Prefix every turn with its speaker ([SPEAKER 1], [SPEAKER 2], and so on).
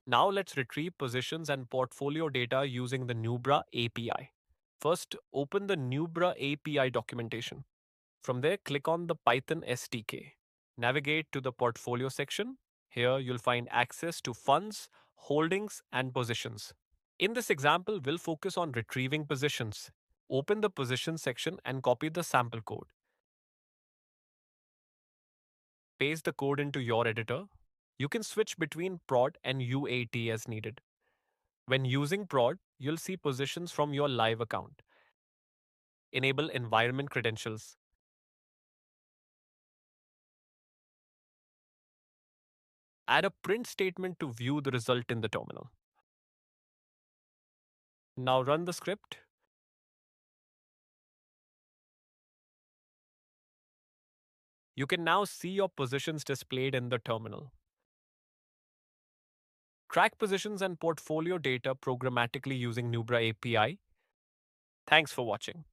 [SPEAKER 1] Now let's retrieve positions and portfolio data using the Nubra API. First, open the Nubra API documentation. From there, click on the Python SDK. Navigate to the portfolio section. Here you'll find access to funds, holdings, and positions. In this example, we'll focus on retrieving positions. Open the position section and copy the sample code. Paste the code into your editor. You can switch between prod and UAT as needed. When using prod, you'll see positions from your live account. Enable environment credentials. Add a print statement to view the result in the terminal. Now run the script. You can now see your positions displayed in the terminal. Track positions and portfolio data programmatically using Nubra API. Thanks for watching.